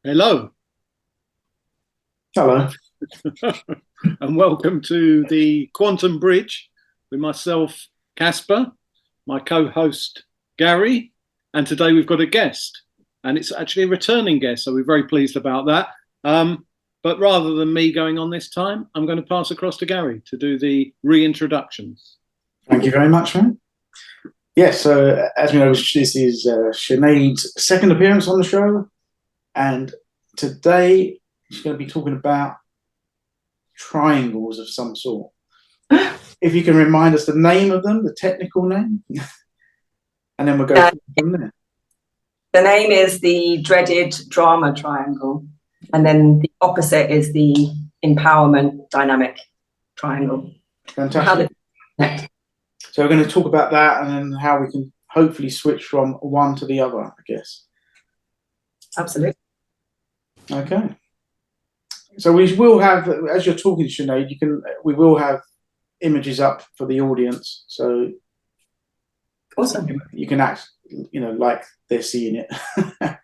Hello. Hello. And welcome to the Quantum Bridge with myself, Casper, my co-host, Gary, and today we've got a guest, and it's actually a returning guest, so we're very pleased about that. But rather than me going on this time, I'm going to pass across to Gary to do the reintroductions. Thank you very much, man. Yes, as we know, this is Sinead's second appearance on the show, and today she's going to be talking about triangles of some sort. If you can remind us the name of them, the technical name, and then we'll go from there. The name is the dreaded drama triangle, and then the opposite is the empowerment dynamic triangle. Fantastic. So we're going to talk about that and then how we can hopefully switch from one to the other, I guess. Absolutely. Okay. So we will have, as you're talking, Sinead, we will have images up for the audience, so awesome. You can act, like they're seeing it.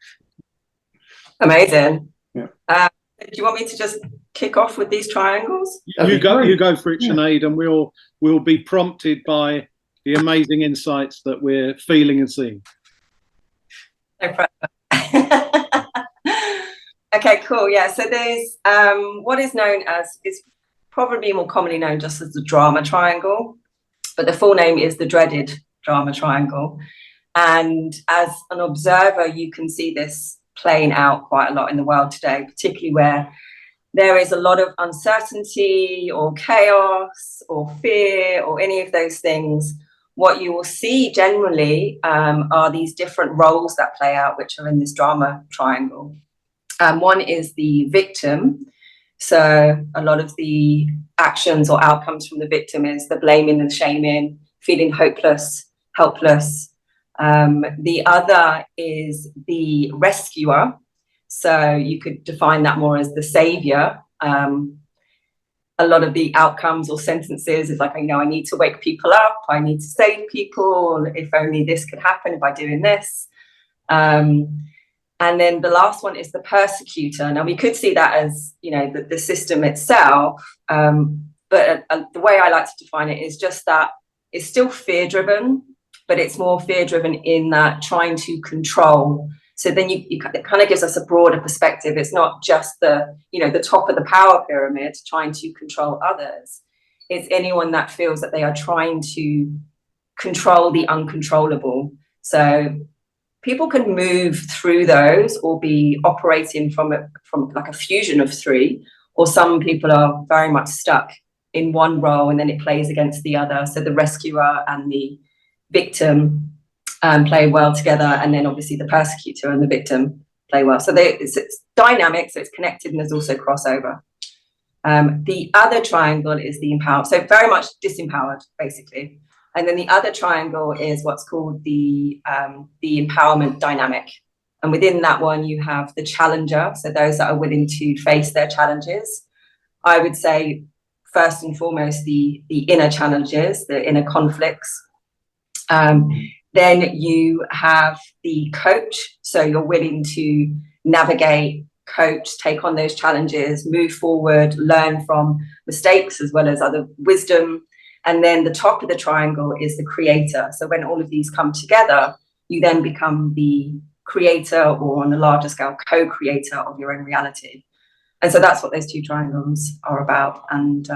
Amazing. Yeah. Do you want me to just kick off with these triangles? You go for it, Sinead, and we'll be prompted by the amazing insights that we're feeling and seeing. No pressure. Okay, cool. Yeah, so there's what is known as, is probably more commonly known just as the drama triangle, but the full name is the dreaded drama triangle. And as an observer, you can see this playing out quite a lot in the world today, particularly where there is a lot of uncertainty or chaos or fear or any of those things. What you will see generally are these different roles that play out, which are in this drama triangle. One is the victim. So a lot of the actions or outcomes from the victim is the blaming and shaming, feeling hopeless, helpless. The other is the rescuer. So you could define that more as the savior. A lot of the outcomes or sentences is like, I need to wake people up. I need to save people. If only this could happen by doing this. And then the last one is the persecutor. Now we could see that as, the system itself. But the way I like to define it is just that it's still fear driven, but it's more fear driven in that trying to control. So then it kind of gives us a broader perspective. It's not just the top of the power pyramid trying to control others. It's anyone that feels that they are trying to control the uncontrollable. So people can move through those or be operating from like a fusion of three, or some people are very much stuck in one role and then it plays against the other. So the rescuer and the victim play well together, and then obviously the persecutor and the victim play well. So it's dynamic, so it's connected, and there's also crossover. The other triangle is the empowered, so very much disempowered, basically. And then the other triangle is what's called the empowerment dynamic. And within that one, you have the challenger, so those that are willing to face their challenges. I would say, first and foremost, the inner challenges, the inner conflicts. Then you have the coach, so you're willing to navigate, coach, take on those challenges, move forward, learn from mistakes as well as other wisdom. And then the top of the triangle is the creator. So when all of these come together, you then become the creator, or on a larger scale, co-creator of your own reality. And so that's what those two triangles are about. And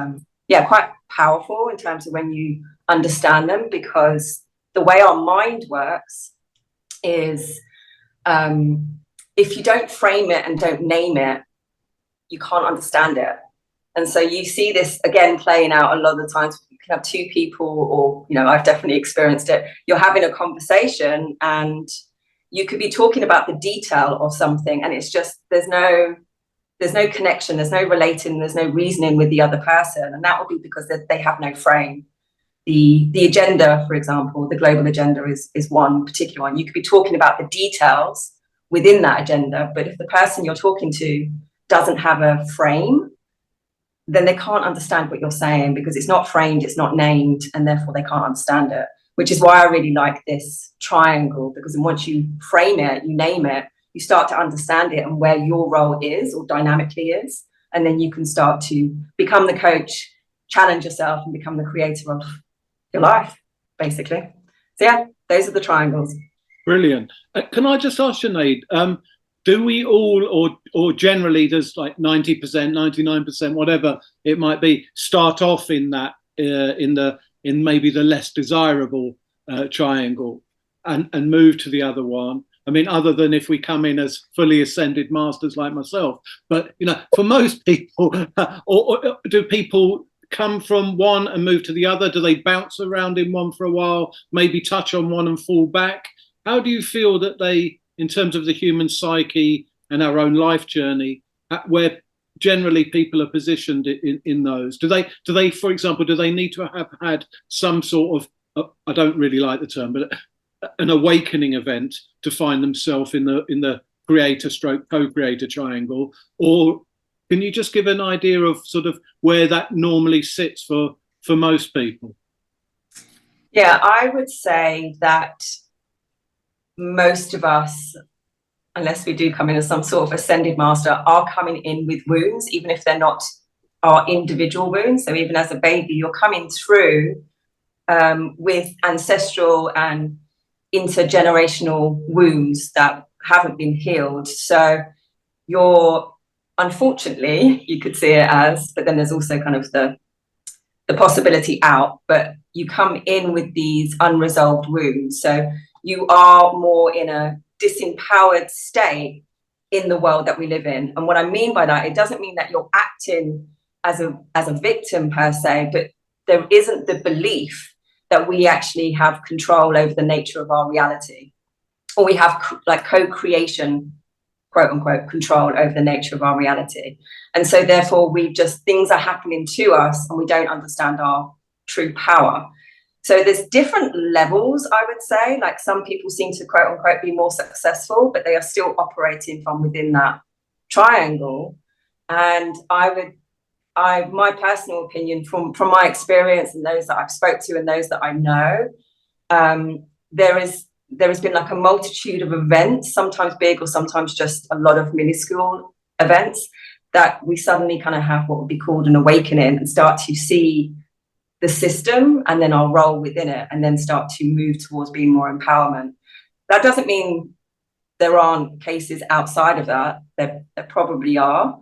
quite powerful in terms of when you understand them, because the way our mind works is if you don't frame it and don't name it, you can't understand it. And so you see this again playing out a lot of the times. You can have two people, or I've definitely experienced it. You're having a conversation and you could be talking about the detail of something, and it's just there's no connection, there's no relating, there's no reasoning with the other person, and that will be because they have no frame. The agenda, for example, the global agenda is one particular one. You could be talking about the details within that agenda, but if the person you're talking to doesn't have a frame, then they can't understand what you're saying, because it's not framed, it's not named, and therefore they can't understand it, which is why I really like this triangle, because once you frame it, you name it, you start to understand it and where your role is or dynamically is. And then you can start to become the coach, challenge yourself, and become the creator of your life, basically. So yeah, those are the triangles. Brilliant. Can I just ask Sinead, do we all, or generally there's like 90%, 99%, whatever it might be, start off in that, in maybe the less desirable triangle and move to the other one? I mean, other than if we come in as fully ascended masters like myself, but for most people, or do people come from one and move to the other? Do they bounce around in one for a while, maybe touch on one and fall back? How do you feel that they, in terms of the human psyche and our own life journey, where generally people are positioned in those? Do they, for example, do they need to have had some sort of, I don't really like the term, but an awakening event to find themselves in the creator stroke co-creator triangle? Or can you just give an idea of sort of where that normally sits for most people? Yeah, I would say that most of us, unless we do come in as some sort of ascended master, are coming in with wounds, even if they're not our individual wounds. So even as a baby, you're coming through with ancestral and intergenerational wounds that haven't been healed. So you're, unfortunately, you could see it as, but then there's also kind of the possibility out, but you come in with these unresolved wounds. So you are more in a disempowered state in the world that we live in. And what I mean by that, it doesn't mean that you're acting as a victim per se, but there isn't the belief that we actually have control over the nature of our reality, or we have like co-creation, quote unquote, control over the nature of our reality. And so therefore things are happening to us and we don't understand our true power. So there's different levels, I would say. Like some people seem to, quote unquote, be more successful, but they are still operating from within that triangle. And my personal opinion from my experience and those that I've spoke to and those that I know, there has been like a multitude of events, sometimes big or sometimes just a lot of minuscule events, that we suddenly kind of have what would be called an awakening and start to see the system and then our role within it, and then start to move towards being more empowerment. That doesn't mean there aren't cases outside of that. There probably are.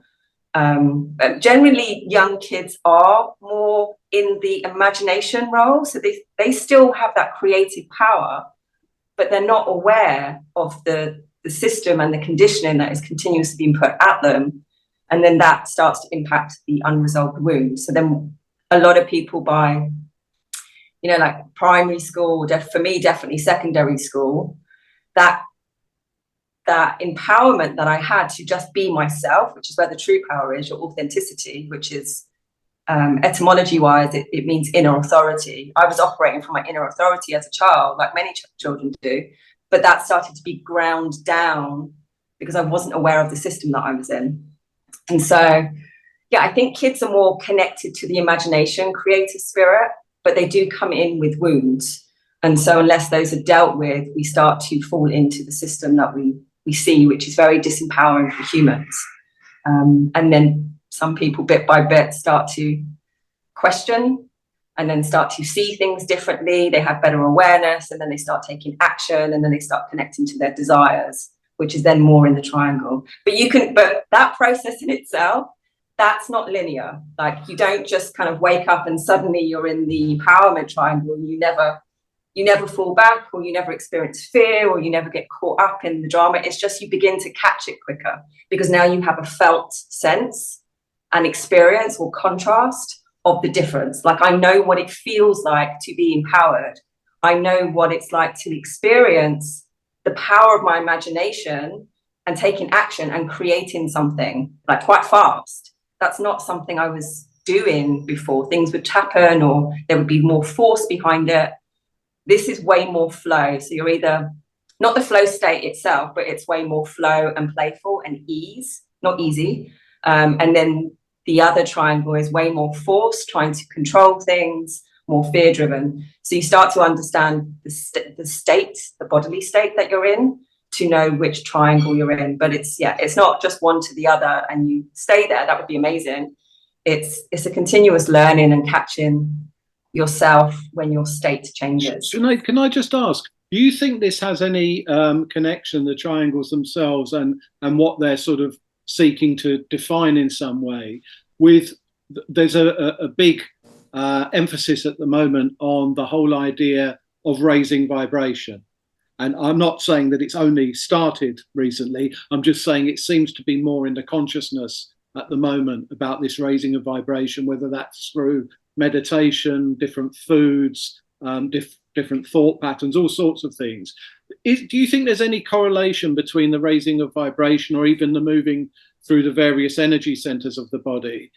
But generally, young kids are more in the imagination role. So they still have that creative power, but they're not aware of the system and the conditioning that is continuously being put at them. And then that starts to impact the unresolved wound. So then a lot of people by, like primary school, for me, definitely secondary school, that empowerment that I had to just be myself, which is where the true power is, your authenticity, which is etymology wise, it means inner authority. I was operating from my inner authority as a child, like many children do, but that started to be ground down because I wasn't aware of the system that I was in. And so, yeah, I think kids are more connected to the imagination, creative spirit, but they do come in with wounds. And so unless those are dealt with, we start to fall into the system that we see, which is very disempowering for humans. And then some people bit by bit start to question and then start to see things differently. They have better awareness, and then they start taking action, and then they start connecting to their desires, which is then more in the triangle. But that process in itself, that's not linear. Like you don't just kind of wake up and suddenly you're in the empowerment triangle and you never fall back, or you never experience fear, or you never get caught up in the drama. It's just you begin to catch it quicker because now you have a felt sense and experience or contrast of the difference. Like I know what it feels like to be empowered. I know what it's like to experience the power of my imagination and taking action and creating something like quite fast. That's not something I was doing before. Things would happen or there would be more force behind it. This is way more flow. So you're either not the flow state itself, but it's way more flow and playful and ease, not easy. And then the other triangle is way more force, trying to control things, more fear driven. So you start to understand the state, the bodily state that you're in, to know which triangle you're in. But it's not just one to the other and you stay there. That would be amazing. It's a continuous learning and catching yourself when your state changes. Sinead, can I just ask, do you think this has any connection, the triangles themselves and what they're sort of seeking to define in some way, with there's a big emphasis at the moment on the whole idea of raising vibration? And I'm not saying that it's only started recently. I'm just saying it seems to be more in the consciousness at the moment about this raising of vibration, whether that's through meditation, different foods, different thought patterns, all sorts of things. Do you think there's any correlation between the raising of vibration or even the moving through the various energy centers of the body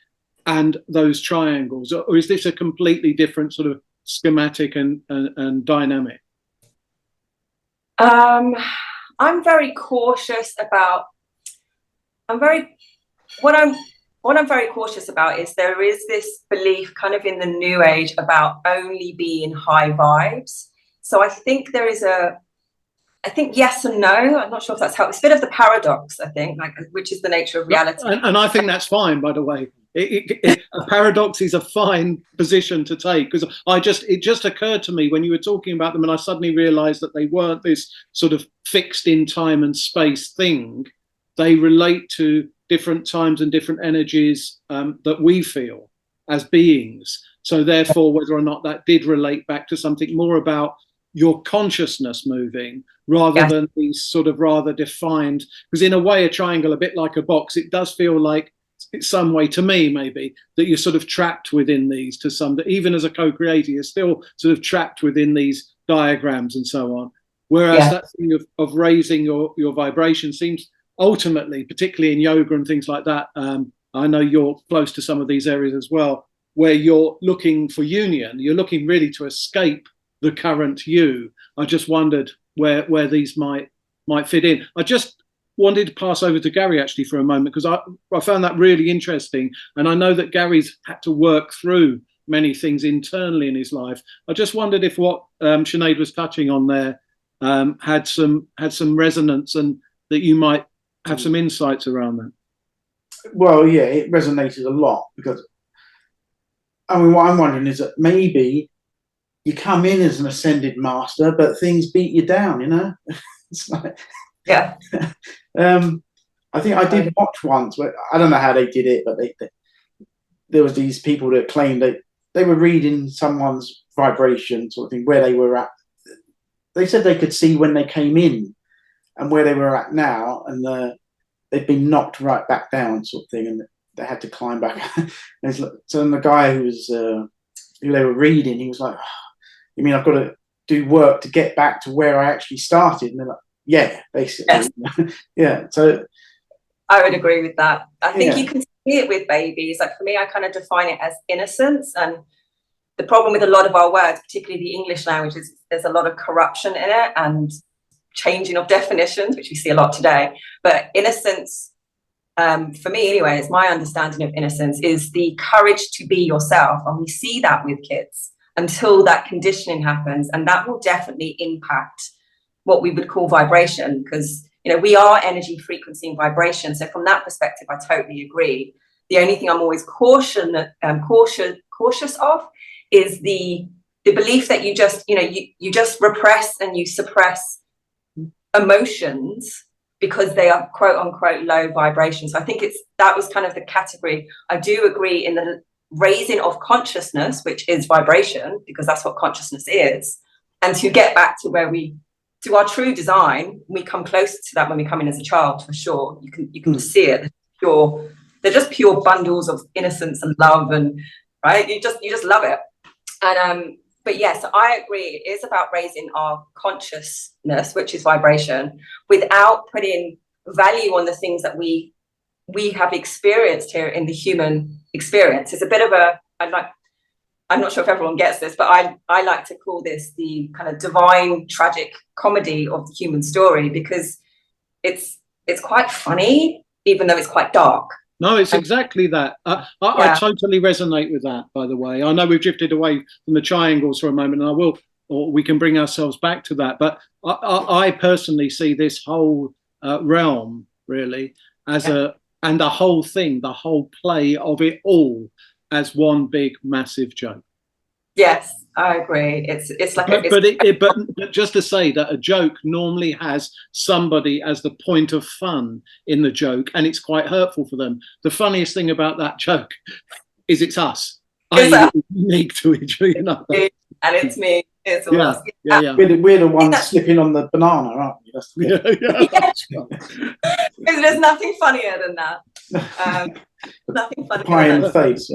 and those triangles? Or is this a completely different sort of schematic and dynamic? I'm very cautious about, what I'm very cautious about is there is this belief kind of in the new age about only being high vibes. So I think there is I think yes and no. I'm not sure if that's how, it's a bit of the paradox, I think, like, which is the nature of reality. And I think that's fine, by the way. A paradox is a fine position to take, because it just occurred to me when you were talking about them, and I suddenly realized that they weren't this sort of fixed in time and space thing. They relate to different times and different energies that we feel as beings. So therefore, whether or not that did relate back to something more about your consciousness moving rather than these sort of rather defined, because in a way a triangle, a bit like a box, it does feel like it's some way to me maybe that you're sort of trapped within these to some, even as a co-creator you're still sort of trapped within these diagrams and so on, whereas that thing of raising your vibration seems ultimately, particularly in yoga and things like that, I know you're close to some of these areas as well, where you're looking for union, you're looking really to escape the current you. I just wondered where these might fit in. I just wanted to pass over to Gary actually for a moment, because I found that really interesting, and I know that Gary's had to work through many things internally in his life. I just wondered if what Sinead was touching on there had some resonance, and that you might have some insights around that. Well, yeah, it resonated a lot, because I mean, what I'm wondering is that maybe you come in as an ascended master, but things beat you down, you know? It's like, I think I did watch once where, I don't know how they did it, but there was these people that claimed that they were reading someone's vibration sort of thing, where they were at. They said they could see when they came in and where they were at now, and they'd been knocked right back down sort of thing, and they had to climb back. So then the guy who they were reading, he was like, you mean I've got to do work to get back to where I actually started? And they're like, yeah, basically. Yes. Yeah. So I would agree with that. I think you can see it with babies. Like for me, I kind of define it as innocence. And the problem with a lot of our words, particularly the English language, is there's a lot of corruption in it and changing of definitions, which we see a lot today. But innocence, for me anyway, it's my understanding of innocence, is the courage to be yourself. And we see that with kids until that conditioning happens. And that will definitely impact what we would call vibration, because we are energy, frequency, and vibration. So from that perspective, I totally agree. The only thing I'm always cautious of is the belief that you just repress and you suppress emotions because they are quote unquote low vibration. So I think that was kind of the category. I do agree in the raising of consciousness, which is vibration, because that's what consciousness is, and to get back to our true design. We come closer to that when we come in as a child, for sure. You can see it. They're just pure bundles of innocence and love, and right, you just love it. And but yes, I agree. It is about raising our consciousness, which is vibration, without putting value on the things that we have experienced here in the human experience. It's a bit of I'm not sure if everyone gets this, but I like to call this the kind of divine tragic comedy of the human story, because it's quite funny, even though it's quite dark. No, it's exactly that. I totally resonate with that, by the way. I know we've drifted away from the triangles for a moment, and I will or we can bring ourselves back to that. But I personally see this whole realm really as and the whole thing, the whole play of it all, as one big massive joke. Yes, I agree. It's like but just to say that a joke normally has somebody as the point of fun in the joke, and it's quite hurtful for them. The funniest thing about that joke is it's us. It's unique to each other, you know. And it's me. It's all us. Yeah. We're the ones slipping on the banana, aren't we? That's Because there's nothing funnier than that. Nothing funnier. Pie in the face,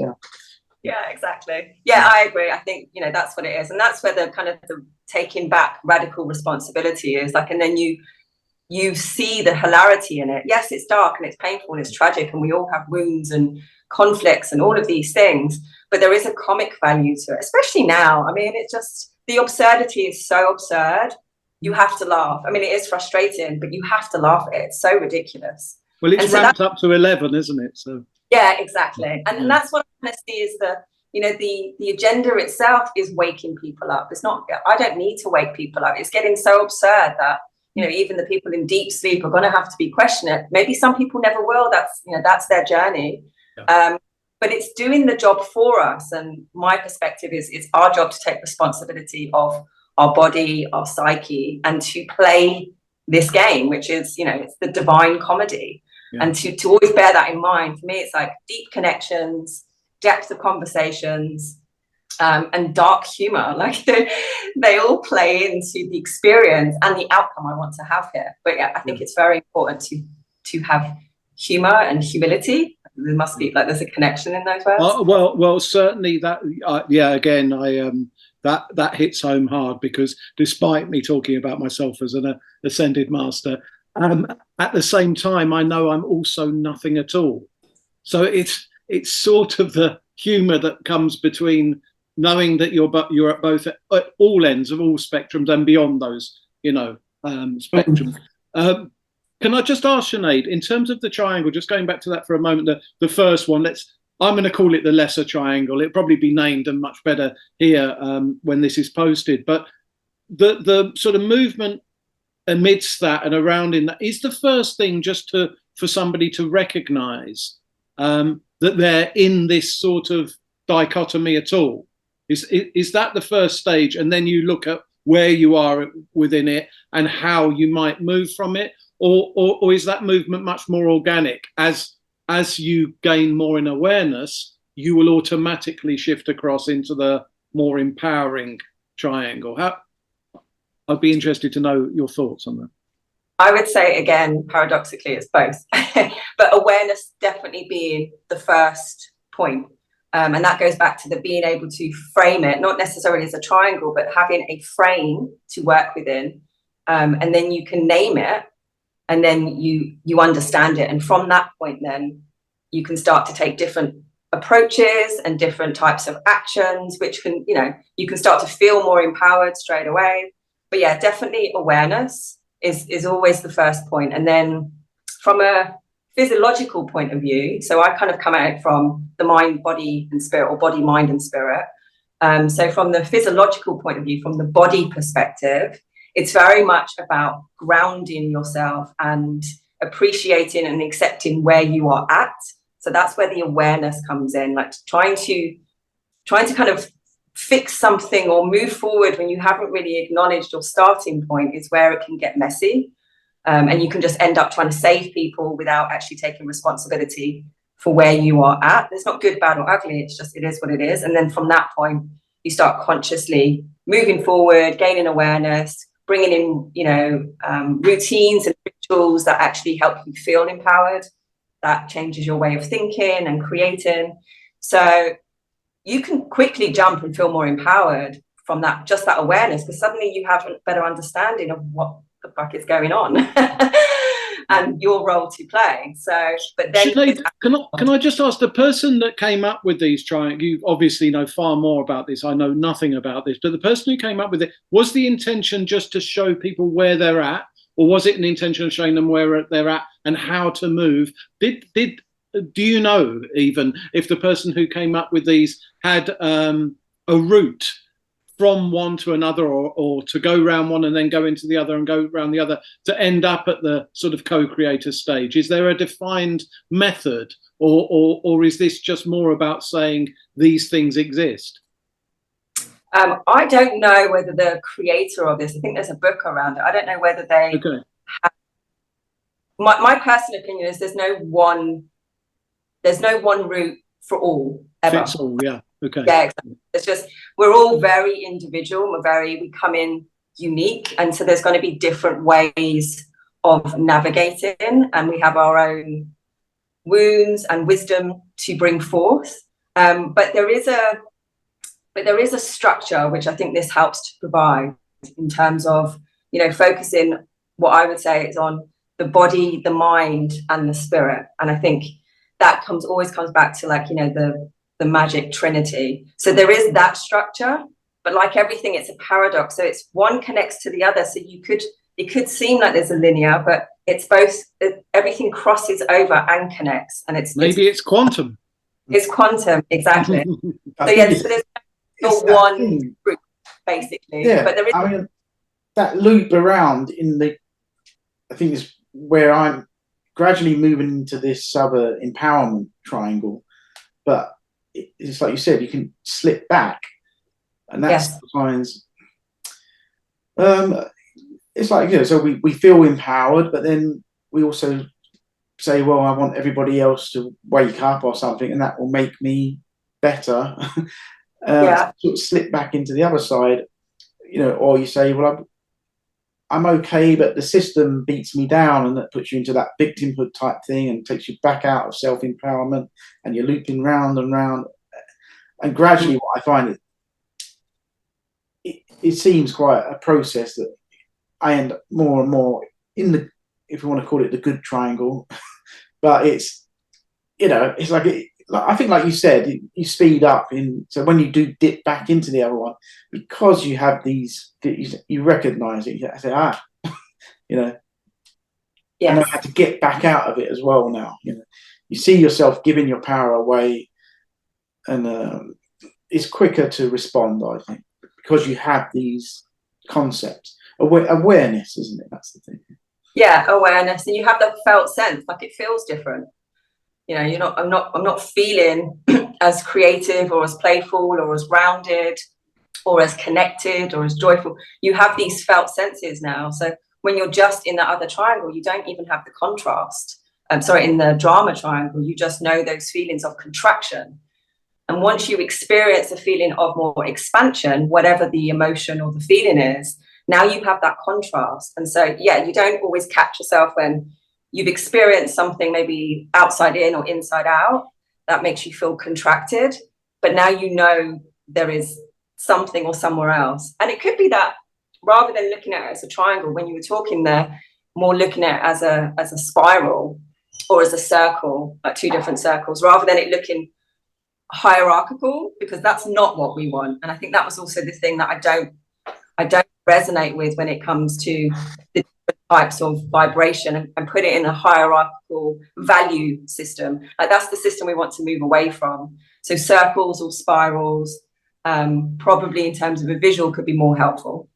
Yeah, exactly. Yeah, I agree. I think, you know, that's what it is. And that's where the kind of the taking back radical responsibility is like, and then you see the hilarity in it. Yes, it's dark and it's painful and it's tragic and we all have wounds and conflicts and all of these things, but there is a comic value to it, especially now. I mean, it's just, the absurdity is so absurd. You have to laugh. I mean, it is frustrating, but you have to laugh at it. It's so ridiculous. Well, it's ramped up to 11, isn't it? So yeah, exactly. And that's what I want to see is the agenda itself is waking people up. It's not, I don't need to wake people up. It's getting so absurd that, you know, even the people in deep sleep are going to have to be questioned. Maybe some people never will. That's their journey. Yeah. But it's doing the job for us. And my perspective is it's our job to take responsibility of our body, our psyche, and to play this game, which is, you know, it's the divine comedy. Yeah. And to always bear that in mind. For me, it's like deep connections, depth of conversations, and dark humor. Like they all play into the experience and the outcome I want to have here. But yeah, I think it's very important to have humor and humility. There must be there's a connection in those words. Well, certainly that. Again, that hits home hard because despite me talking about myself as an ascended master, at the same time, I know I'm also nothing at all. So it's sort of the humour that comes between knowing that you're at both at all ends of all spectrums and beyond those, you know, spectrums. Can I just ask Sinead, in terms of the triangle, just going back to that for a moment, the first one, I'm going to call it the lesser triangle. It'll probably be named and much better here when this is posted. But the sort of movement amidst that and around in that is the first thing just for somebody to recognise that they're in this sort of dichotomy at all. Is that the first stage? And then you look at where you are within it and how you might move from it? Or is that movement much more organic? As you gain more in awareness, you will automatically shift across into the more empowering triangle. I'd be interested to know your thoughts on that. I would say, again, paradoxically, it's both. But awareness definitely being the first point. And that goes back to the being able to frame it, not necessarily as a triangle, but having a frame to work within. And then you can name it. And then you understand it. And from that point, then you can start to take different approaches and different types of actions, which can, you know, you can start to feel more empowered straight away. But yeah, definitely awareness is always the first point. And then from a physiological point of view, so I kind of come at it from the mind, body and spirit, or body, mind and spirit. So from the physiological point of view, from the body perspective, it's very much about grounding yourself and appreciating and accepting where you are at. So that's where the awareness comes in, like trying to kind of fix something or move forward when you haven't really acknowledged your starting point is where it can get messy. And you can just end up trying to save people without actually taking responsibility for where you are at. It's not good, bad or ugly. It's just, it is what it is. And then from that point, you start consciously moving forward, gaining awareness, bringing in, you know, routines and rituals that actually help you feel empowered. That changes your way of thinking and creating. So you can quickly jump and feel more empowered from that, just that awareness, because suddenly you have a better understanding of what the fuck is going on and your role to play. So, but then Sinead, can I just ask, the person that came up with these triangles, you obviously know far more about this, I know nothing about this, but the person who came up with it, was the intention just to show people where they're at, or was it an intention of showing them where they're at and how to move? Do you know even if the person who came up with these had a route from one to another, or to go round one and then go into the other and go round the other to end up at the sort of co-creator stage? Is there a defined method, or is this just more about saying these things exist? I don't know whether the creator of this, I think there's a book around it. I don't know whether they Okay. My personal opinion is there's no one route for all ever. Fits all, yeah. Okay. Yeah, exactly. It's just we're all very individual. We come in unique, and so there's going to be different ways of navigating, and we have our own wounds and wisdom to bring forth. But there is a structure which I think this helps to provide in terms of, you know, focusing what I would say is on the body, the mind, and the spirit. And I think that always comes back to, like, you know, the magic trinity. So there is that structure, but like everything, it's a paradox. So it's one connects to the other. So it could seem like there's a linear, but it's both. Everything crosses over and connects, and it's quantum. It's quantum, exactly. So yes, so there's no one group, basically. Yeah, but there is. I mean, that loop around I think is where I'm gradually moving into this other empowerment triangle, but it's like you said, you can slip back, and that's sometimes it's like, you know, so we feel empowered, but then we also say, well, I want everybody else to wake up or something, and that will make me better. Sort of slip back into the other side, you know, or you say, well, I'm okay, but the system beats me down, and that puts you into that victimhood type thing and takes you back out of self-empowerment, and you're looping round and round. And gradually what I find it seems quite a process that I end up more and more in the, if you want to call it the good triangle, but it's, you know, it's like, I think, like you said, you speed up so when you do dip back into the other one, because you have these, you recognize it, you say, you know, I know how to get back out of it as well now. You know, you see yourself giving your power away, and it's quicker to respond, I think, because you have these concepts. Awareness, isn't it? That's the thing. Yeah, awareness, and you have that felt sense, like it feels different. You know, I'm not feeling as creative or as playful or as rounded or as connected or as joyful. You have these felt senses now. So when you're just in that other triangle, you don't even have the contrast. In the drama triangle, you just know those feelings of contraction. And once you experience a feeling of more expansion, whatever the emotion or the feeling is, now you have that contrast. And so, yeah, you don't always catch yourself when you've experienced something maybe outside in or inside out that makes you feel contracted. But now you know there is something or somewhere else. And it could be that rather than looking at it as a triangle, when you were talking there, more looking at it as a spiral or as a circle, like two different circles, rather than it looking hierarchical, because that's not what we want. And I think that was also the thing that I don't resonate with when it comes to the different types of vibration, and put it in a hierarchical value system. Like, that's the system we want to move away from. So circles or spirals, probably in terms of a visual, could be more helpful.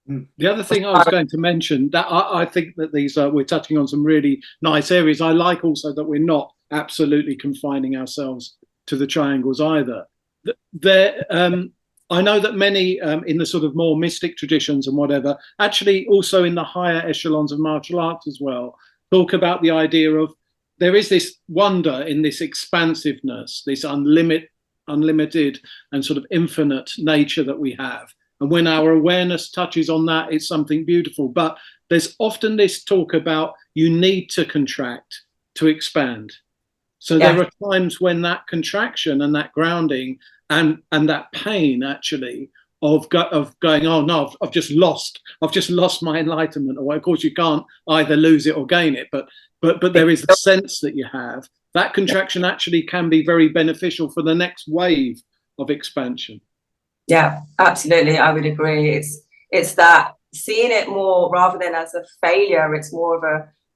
The other thing I was going to mention, that I think that these we're touching on some really nice areas. I like also that we're not absolutely confining ourselves to the triangles either. I know that many in the sort of more mystic traditions and whatever, actually also in the higher echelons of martial arts as well, talk about the idea of there is this wonder in this expansiveness, this unlimited and sort of infinite nature that we have. And when our awareness touches on that, it's something beautiful. But there's often this talk about you need to contract to expand. So there are times when that contraction and that grounding and that pain actually of going, oh no, I've just lost my enlightenment. Or of course you can't either lose it or gain it, but there is the sense that you have. That contraction actually can be very beneficial for the next wave of expansion. Yeah, absolutely. I would agree. It's that seeing it more rather than as a failure, it's more of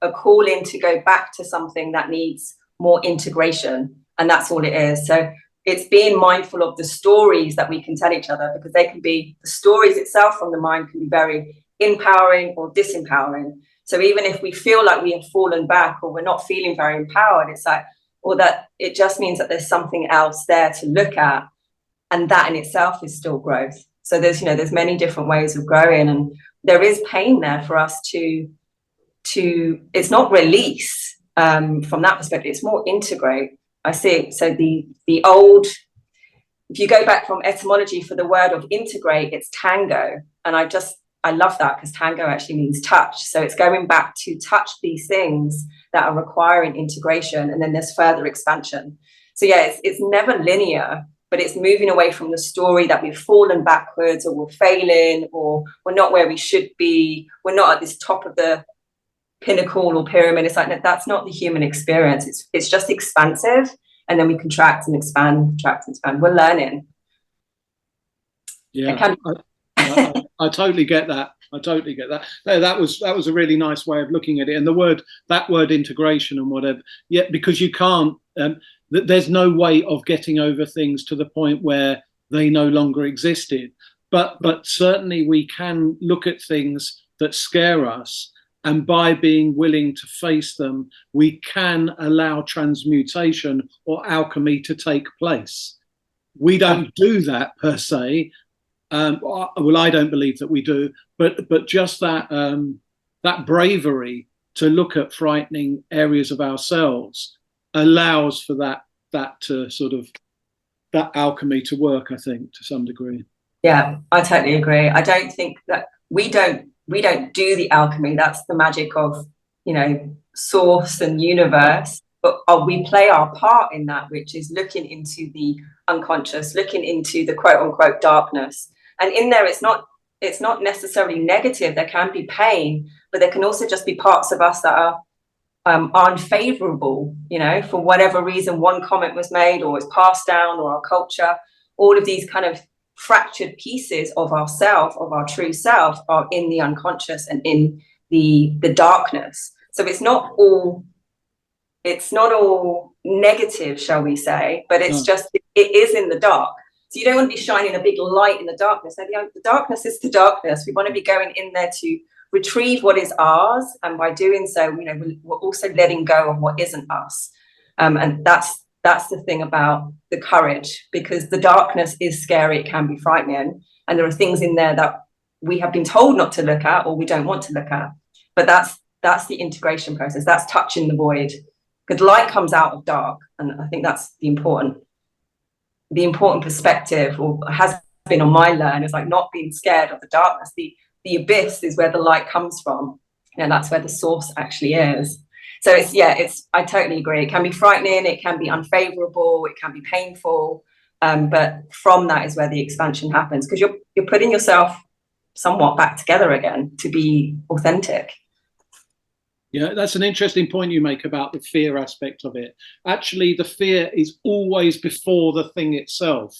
a calling to go back to something that needs more integration. And that's all it is. So it's being mindful of the stories that we can tell each other, because they can be, the stories itself from the mind can be very empowering or disempowering. So even if we feel like we have fallen back or we're not feeling very empowered, it's like, or that it just means that there's something else there to look at, and that in itself is still growth. So there's, you know, there's many different ways of growing, and there is pain there for us to it's not release from that perspective, it's more integrate. I see it. So the old, if you go back from etymology for the word of integrate, it's tango, and I love that, because tango actually means touch. So it's going back to touch these things that are requiring integration, and then there's further expansion. So yeah, it's never linear, but it's moving away from the story that we've fallen backwards, or we're failing, or we're not where we should be, we're not at this top of the pinnacle or pyramid. It's like, no, that's not the human experience. It's just expansive, and then we contract and expand, contract and expand. We're learning. Yeah, I totally get that. I totally get that. No, that was a really nice way of looking at it. And that word integration and whatever, yeah, because you can't, there's no way of getting over things to the point where they no longer existed. But certainly we can look at things that scare us, and by being willing to face them, we can allow transmutation or alchemy to take place. We don't do that per se. Well, I don't believe that we do, but just that that bravery to look at frightening areas of ourselves allows for that to sort of, that alchemy to work, I think, to some degree. Yeah, I totally agree. I don't think that we don't do the alchemy. That's the magic of, you know, source and universe. But we play our part in that, which is looking into the unconscious, looking into the quote unquote darkness. And in there, it's not necessarily negative. There can be pain, but there can also just be parts of us that are unfavorable, you know, for whatever reason. One comment was made, or it's passed down, or our culture. All of these kind of fractured pieces of ourself, of our true self, are in the unconscious and in the darkness. So it's not all negative, shall we say, but it's just, it is in the dark. So you don't want to be shining a big light in the darkness. So the darkness is the darkness. We want to be going in there to retrieve what is ours, and by doing so, you know, we're also letting go of what isn't us. And that's the thing about the courage, because the darkness is scary. It can be frightening, and there are things in there that we have been told not to look at, or we don't want to look at. But that's the integration process. That's touching the void, because light comes out of dark, and I think that's the important perspective, or has been on my learn, is like not being scared of the darkness. The abyss is where the light comes from, and that's where the source actually is. So I totally agree. It can be frightening, it can be unfavorable, it can be painful, but from that is where the expansion happens, because you're putting yourself somewhat back together again to be authentic. Yeah, that's an interesting point you make about the fear aspect of it. Actually, the fear is always before the thing itself.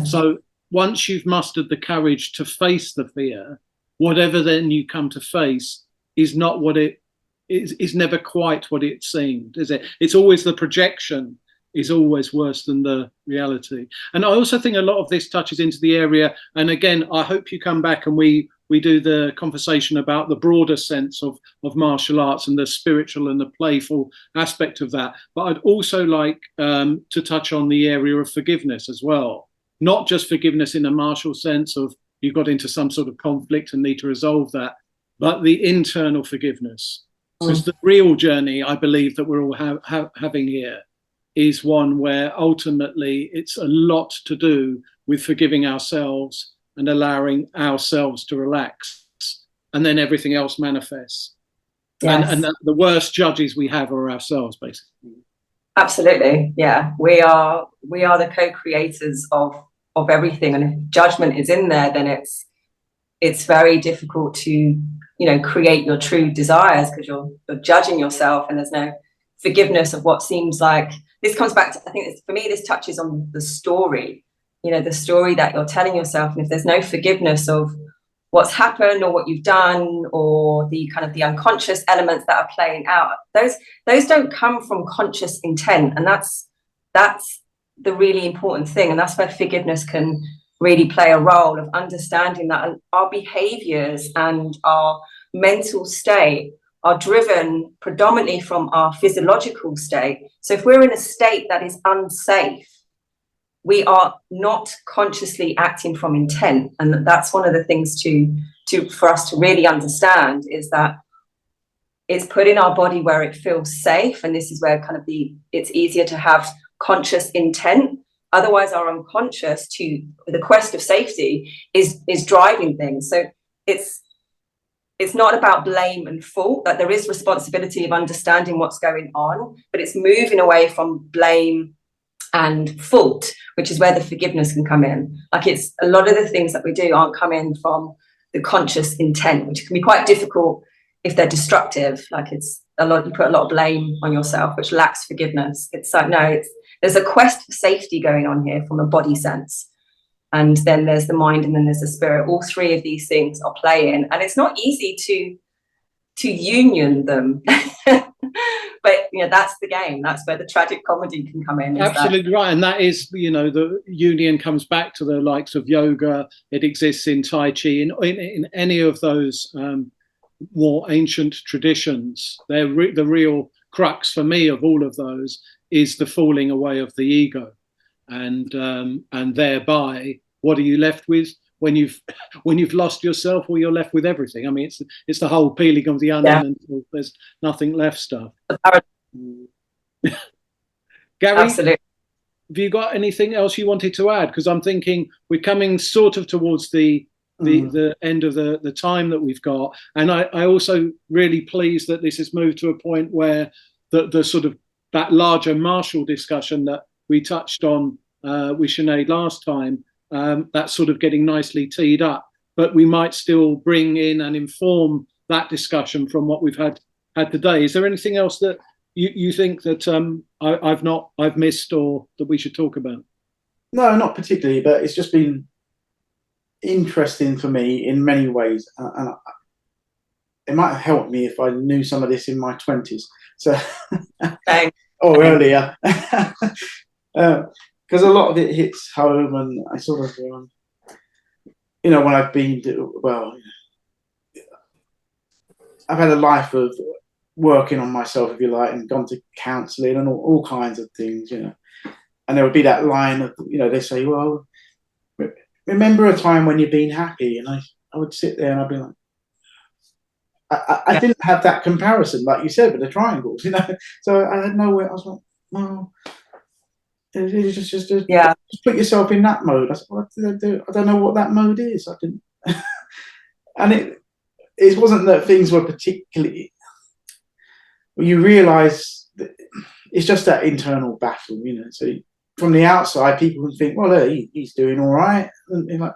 So once you've mustered the courage to face the fear, whatever then you come to face is not what it is never quite what it seemed, is it? It's always the projection is always worse than the reality. And I also think a lot of this touches into the area, and again, I hope you come back and we do the conversation about the broader sense of martial arts and the spiritual and the playful aspect of that. But I'd also like to touch on the area of forgiveness as well. Not just forgiveness in a martial sense of you got into some sort of conflict and need to resolve that, but the internal forgiveness. Because the real journey, I believe, that we're all having here is one where ultimately it's a lot to do with forgiving ourselves and allowing ourselves to relax, and then everything else manifests. Yes. And the worst judges we have are ourselves, basically. Absolutely, yeah. We are the co-creators of everything, and if judgment is in there, then it's very difficult to, you know, create your true desires, because you're judging yourself, and there's no forgiveness of what seems like. This comes back to, I think for me, this touches on the story, you know, the story that you're telling yourself. And if there's no forgiveness of what's happened or what you've done, or the kind of the unconscious elements that are playing out, those don't come from conscious intent. And that's the really important thing, and that's where forgiveness can really play a role of understanding that our behaviors and our mental state are driven predominantly from our physiological state. So if we're in a state that is unsafe, we are not consciously acting from intent. And that's one of the things for us to really understand, is that it's putting our body where it feels safe. And this is where kind of it's easier to have conscious intent. Otherwise, our unconscious, to the quest of safety, is driving things. So it's not about blame and fault. That there is responsibility of understanding what's going on, but it's moving away from blame and fault, which is where the forgiveness can come in. Like, it's a lot of the things that we do aren't coming from the conscious intent, which can be quite difficult if they're destructive. Like, it's a lot, you put a lot of blame on yourself, which lacks forgiveness. It's like, no, there's a quest for safety going on here from a body sense. And then there's the mind, and then there's the spirit. All three of these things are playing, and it's not easy to union them. But that's the game. That's where the tragic comedy can come in. Absolutely right. And that is, the union comes back to the likes of yoga. It exists in Tai Chi, in any of those more ancient traditions. The real crux for me of all of those is the falling away of the ego, and thereby, what are you left with when you've lost yourself? Well, you're left with everything. I mean, it's the whole peeling of the onion until there's nothing left stuff. Gary, absolutely. Have you got anything else you wanted to add? Because I'm thinking we're coming sort of towards the end of the time that we've got, and I also really pleased that this has moved to a point where the sort of that larger Marshall discussion that we touched on with Sinead last time, that's sort of getting nicely teed up, but we might still bring in and inform that discussion from what we've had today. Is there anything else that you think that I've missed, or that we should talk about? No, not particularly, but it's just been interesting for me in many ways, and it might have helped me if I knew some of this in my 20s, so or earlier, because a lot of it hits home, and I sort of when I've been I've had a life of working on myself, if you like, and gone to counselling and all kinds of things, and there would be that line of, they say, well, remember a time when you've been happy, and I would sit there and I'd be like, I didn't have that comparison, like you said, with the triangles, so I had nowhere. I was like, well, just put yourself in that mode. I said, what did I do? I don't know what that mode is. I didn't, and it wasn't that things were particularly. Well, you realise that it's just that internal battle, So from the outside, people would think, well, he's doing all right, and and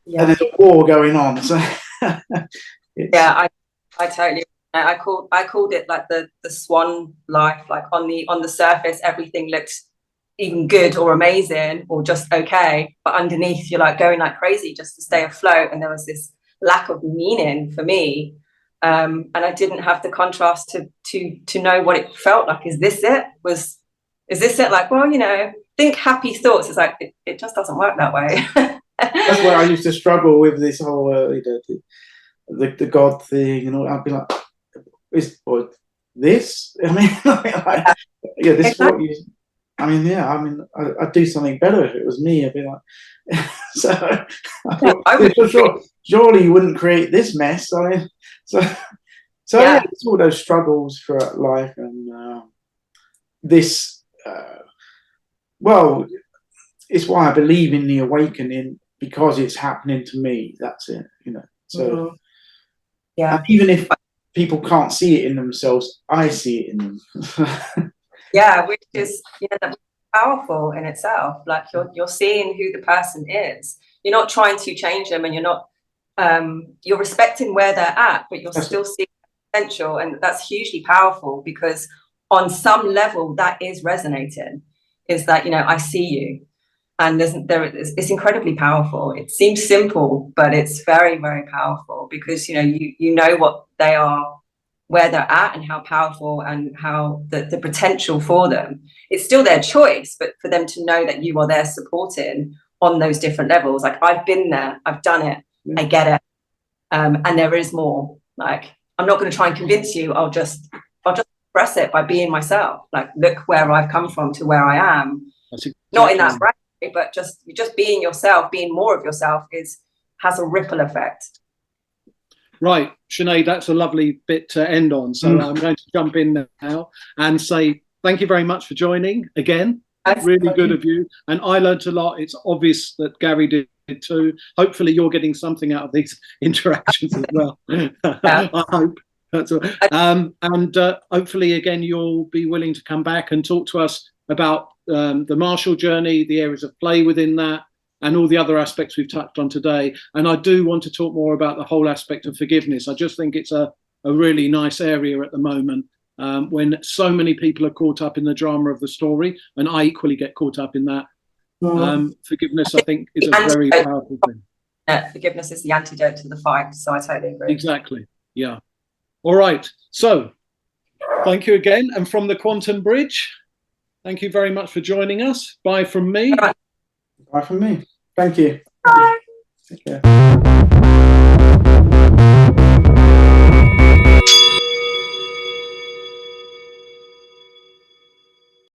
there's a war going on. So I totally. I called it like the swan life. Like on the surface, everything looked even good or amazing or just okay, but underneath you're like going like crazy just to stay afloat. And there was this lack of meaning for me. And I didn't have the contrast to know what it felt like. Is this it? Is this it? Like, well, think happy thoughts. It's like, it just doesn't work that way. That's where I used to struggle with this whole, the God thing, and all. I'd be like, this? I mean, this is what you. I'd do something better if it was me. I'd be like, so I thought, surely you wouldn't create this mess. I mean, it's all those struggles throughout life, and this. It's why I believe in the awakening, because it's happening to me. That's it, So, even if people can't see it in themselves, I see it in them. Which is powerful in itself. Like you're seeing who the person is. You're not trying to change them, and you're not. You're respecting where they're at, but you're still seeing potential, and that's hugely powerful, because on some level that is resonating. Is that I see you, and it's incredibly powerful. It seems simple, but it's very, very powerful, because you know what they are where they're at and how powerful and how the potential for them. It's still their choice, but for them to know that you are there supporting on those different levels. Like, I've been there, I've done it, I get it. And there is more. Like, I'm not going to try and convince you. I'll just express it by being myself. Like, look where I've come from to where I am. Exactly. Not in that way, but just being yourself, being more of yourself has a ripple effect. Right, Sinead, that's a lovely bit to end on. So I'm going to jump in now and say thank you very much for joining again. Really good of you. And I learned a lot. It's obvious that Gary did too. Hopefully you're getting something out of these interactions as well. I hope. That's all. And hopefully, again, you'll be willing to come back and talk to us about the Marshall journey, the areas of play within that, and all the other aspects we've touched on today. And I do want to talk more about the whole aspect of forgiveness. I just think it's a really nice area at the moment, when so many people are caught up in the drama of the story, and I equally get caught up in that. Forgiveness, I think, is a very powerful thing. Forgiveness is the antidote to the fight, so I totally agree. Exactly, yeah. All right, so thank you again. And from the Quantum Bridge, thank you very much for joining us. Bye from me. Bye from me. Thank you. Bye. Take care.